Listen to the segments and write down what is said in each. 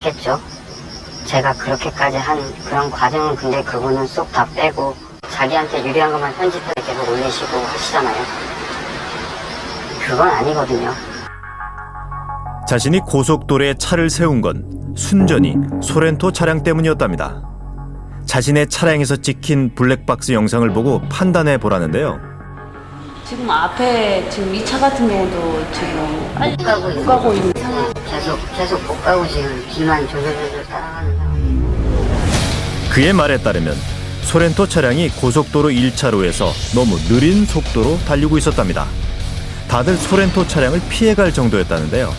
겠죠. 제가 그렇게까지 한 그런 과정은 근데 그거는 쏙 다 빼고 자기한테 유리한 것만 편집해서 계속 올리시고 하시잖아요. 그건 아니거든요. 자신이 고속도로에 차를 세운 건 순전히 소렌토 차량 때문이었답니다. 자신의 차량에서 찍힌 블랙박스 영상을 보고 판단해 보라는데요. 지금 앞에 지금 이 차 같은 경우도 지금 못 가고 있는 상황. 계속 못 가고 지금 뒤만 조절조절 따라가는 상황. 그의 말에 따르면 소렌토 차량이 고속도로 1차로에서 너무 느린 속도로 달리고 있었답니다. 다들 소렌토 차량을 피해갈 정도였다는데요.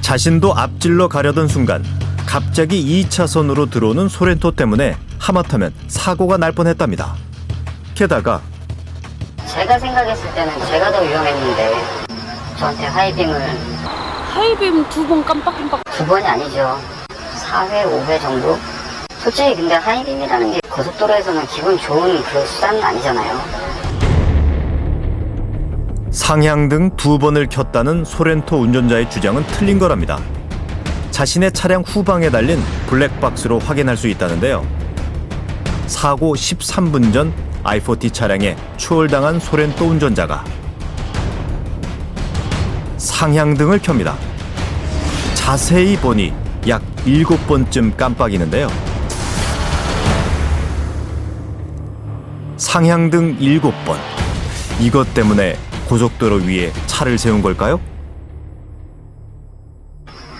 자신도 앞질러 가려던 순간 갑자기 2차선으로 들어오는 소렌토 때문에 하마터면 사고가 날 뻔했답니다. 게다가 제가 생각했을 때는 제가 더 위험했는데 저한테 하이빔 2번 깜빡깜빡. 2번이 아니죠. 4회, 5회 정도? 솔직히 근데 하이빔이라는 게 고속도로에서는 기분 좋은 그 수단은 아니잖아요. 상향등 2번을 켰다는 소렌토 운전자의 주장은 틀린 거랍니다. 자신의 차량 후방에 달린 블랙박스로 확인할 수 있다는데요. 사고 13분 전 i40 차량에 추월당한 소렌토 운전자가 상향등을 켭니다. 자세히 보니 약 7번쯤 깜빡이는데요. 상향등 7번. 이것 때문에 고속도로 위에 차를 세운 걸까요?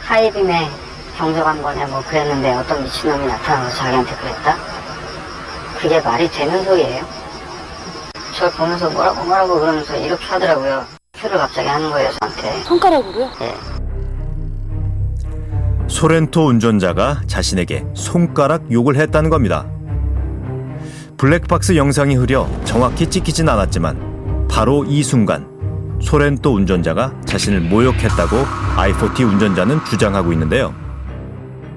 하이빔에 경적한 거냐 뭐 그랬는데 어떤 미친놈이 나타나서 자기한테 그랬다? 그게 말이 되는 소리예요? 저를 보면서 뭐라고 그러면서 이렇게 하더라고요. 큐를 갑자기 하는 거예요, 저한테. 손가락으로요? 예. 소렌토 운전자가 자신에게 손가락 욕을 했다는 겁니다. 블랙박스 영상이 흐려 정확히 찍히진 않았지만 바로 이 순간 소렌토 운전자가 자신을 모욕했다고 i40 운전자는 주장하고 있는데요.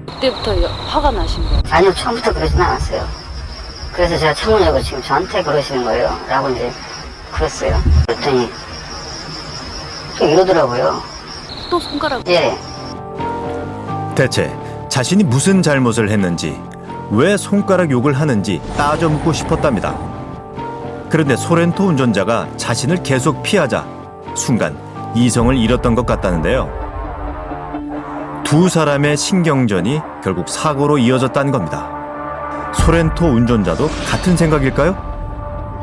그때부터 화가 나신 거예요? 아니요, 처음부터 그러진 않았어요. 그래서 제가 창문 열고 지금 저한테 그러시는 거예요. 라고 이제 그랬어요. 그랬더니 또 이러더라고요. 또 손가락? 예. 대체 자신이 무슨 잘못을 했는지, 왜 손가락 욕을 하는지 따져 묻고 싶었답니다. 그런데 소렌토 운전자가 자신을 계속 피하자 순간 이성을 잃었던 것 같다는데요. 두 사람의 신경전이 결국 사고로 이어졌다는 겁니다. 소렌토 운전자도 같은 생각일까요?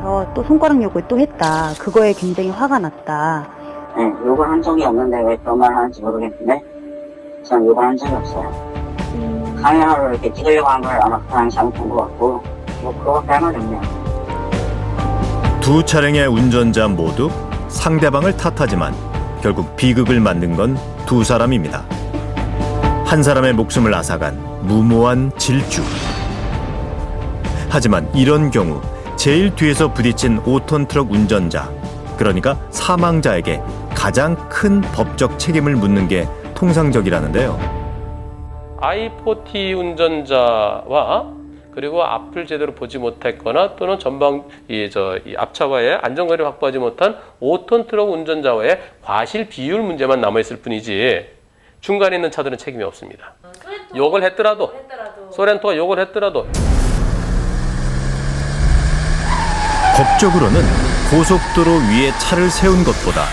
저 또 손가락 욕을 또 했다. 그거에 굉장히 화가 났다. 네, 욕을 한 적이 없는데 왜 그런 말을 하는지 모르겠는데 전 욕을 한 적이 없어요. 카메라로 이렇게 찍으려고 한 걸 아마 그냥 잘못한 것 같고 뭐 그거밖에 할 말이 없네요. 두 차량의 운전자 모두 상대방을 탓하지만 결국 비극을 만든 건 두 사람입니다. 한 사람의 목숨을 앗아간 무모한 질주. 하지만 이런 경우 제일 뒤에서 부딪힌 5톤 트럭 운전자, 그러니까 사망자에게 가장 큰 법적 책임을 묻는 게 통상적이라는데요. i40 운전자와 그리고 앞을 제대로 보지 못했거나 또는 전방 이 앞차와의 안전거리를 확보하지 못한 5톤 트럭 운전자와의 과실 비율 문제만 남아있을 뿐이지 중간에 있는 차들은 책임이 없습니다. 욕을 했더라도 소렌토가 욕을 했더라도 법적으로는 고속도로 위에 차를 세운 것보다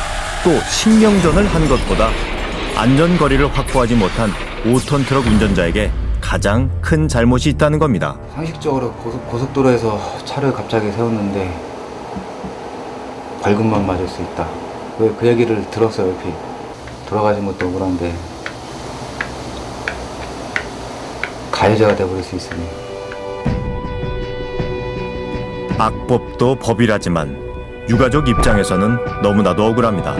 또 신경전을 한 것보다 안전거리를 확보하지 못한 5톤 트럭 운전자에게 가장 큰 잘못이 있다는 겁니다. 상식적으로 고속도로에서 차를 갑자기 세웠는데 벌금만 맞을 수 있다. 왜 그 얘기를 들었어요, 옆에. 돌아가신 것도 억울한데 가해자가 돼버릴 수 있으니. 악법도 법이라지만 유가족 입장에서는 너무나도 억울합니다.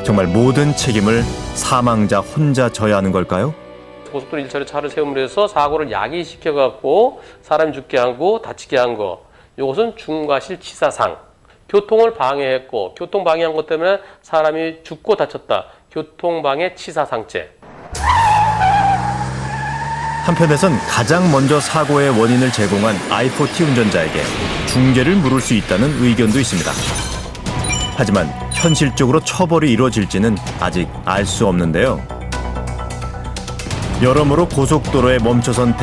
정말 모든 책임을 사망자 혼자 져야 하는 걸까요? 고속도로 1차로에 차를 세움으로 해서 사고를 야기시켜갖고 사람 죽게 하고 다치게 한 거, 이것은 중과실치사상. 교통을 방해했고 교통 방해한 것 때문에 사람이 죽고 다쳤다. 교통방해치사상죄. 한편에선 가장 먼저 사고의 원인을 제공한 i40 운전자에게 중죄를 물을 수 있다는 의견도 있습니다. 하지만 현실적으로 처벌이 이루어질지는 아직 알 수 없는데요. 여러모로 고속도로에 멈춰선